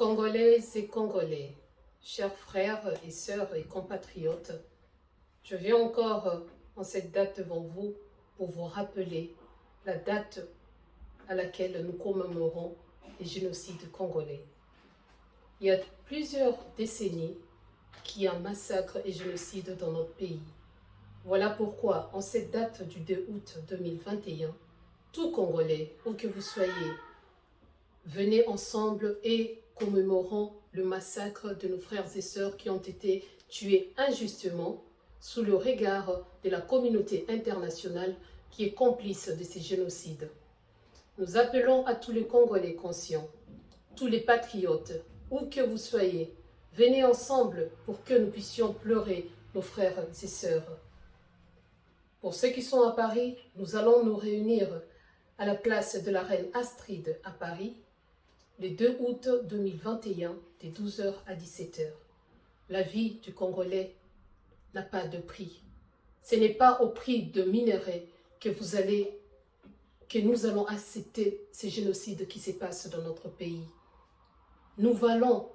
Congolaises et Congolais, chers frères et sœurs et compatriotes, je viens encore en cette date devant vous pour vous rappeler la date à laquelle nous commémorons les génocides congolais. Il y a plusieurs décennies qu'il y a massacre et génocide dans notre pays. Voilà pourquoi, en cette date du 2 août 2021, tout Congolais, où que vous soyez, venez ensemble et commémorons le massacre de nos frères et sœurs qui ont été tués injustement sous le regard de la communauté internationale qui est complice de ces génocides. Nous appelons à tous les Congolais conscients, tous les patriotes, où que vous soyez, venez ensemble pour que nous puissions pleurer nos frères et sœurs. Pour ceux qui sont à Paris, nous allons nous réunir à la place de la Reine Astrid à Paris, le 2 août 2021, de 12 h à 17 h. La vie du Congolais n'a pas de prix. Ce n'est pas au prix de minerais que nous allons accepter ces génocides qui se passent dans notre pays. Nous valons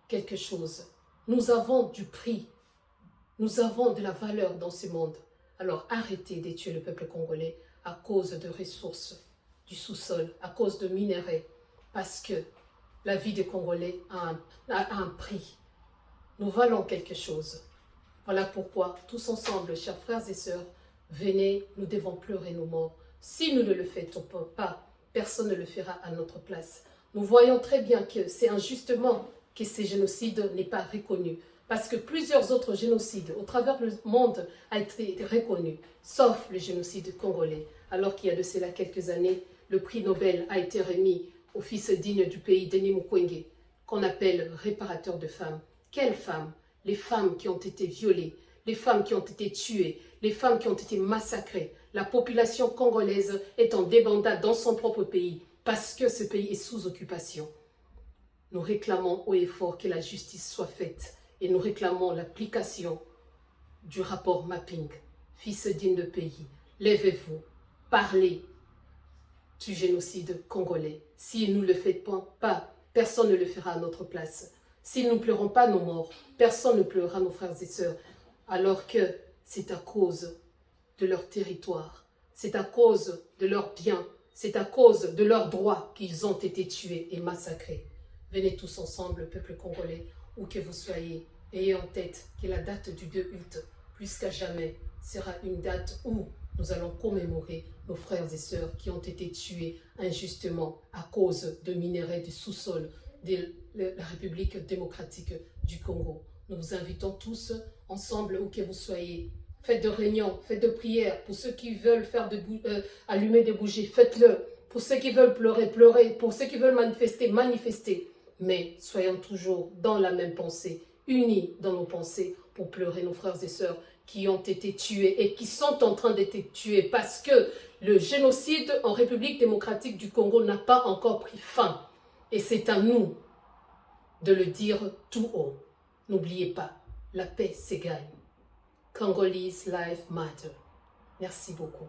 quelque chose. Nous avons du prix. Nous avons de la valeur dans ce monde. Alors arrêtez de tuer le peuple congolais à cause de ressources du sous-sol, à cause de minerais, parce que la vie des Congolais a un prix. Nous valons quelque chose. Voilà pourquoi, tous ensemble, chers frères et sœurs, venez, nous devons pleurer nos morts. Si nous ne le faisons pas, personne ne le fera à notre place. Nous voyons très bien que c'est injustement que ces génocides n'est pas reconnu. Parce que plusieurs autres génocides au travers du monde ont été reconnus, sauf le génocide congolais. Alors qu'il y a de cela quelques années, le prix Nobel a été remis au fils digne du pays, Denis Mukwege, qu'on appelle réparateur de femmes. Quelles femmes? Les femmes qui ont été violées, les femmes qui ont été tuées, les femmes qui ont été massacrées. La population congolaise est en débandade dans son propre pays parce que ce pays est sous occupation. Nous réclamons haut et fort que la justice soit faite et nous réclamons l'application du rapport mapping. Fils digne de pays, levez-vous, parlez du génocide congolais. Si nous ne le faisons pas, personne ne le fera à notre place. Si nous ne pleurons pas nos morts, personne ne pleurera nos frères et sœurs, alors que c'est à cause de leur territoire, c'est à cause de leurs biens, c'est à cause de leurs droits qu'ils ont été tués et massacrés. Venez tous ensemble, peuple congolais, où que vous soyez, ayez en tête que la date du 2 août, plus qu'à jamais, sera une date où nous allons commémorer nos frères et sœurs qui ont été tués injustement à cause de minerais du sous-sol de la République démocratique du Congo. Nous vous invitons tous ensemble, où que vous soyez. Faites de réunions, faites de prières. Pour ceux qui veulent allumer des bougies, faites-le. Pour ceux qui veulent pleurer, pleurez. Pour ceux qui veulent manifester, manifestez. Mais soyons toujours dans la même pensée, unis dans nos pensées pour pleurer nos frères et sœurs qui ont été tués et qui sont en train d'être tués parce que le génocide en République démocratique du Congo n'a pas encore pris fin. Et c'est à nous de le dire tout haut. N'oubliez pas, la paix se gagne. Congolese Life Matter. Merci beaucoup.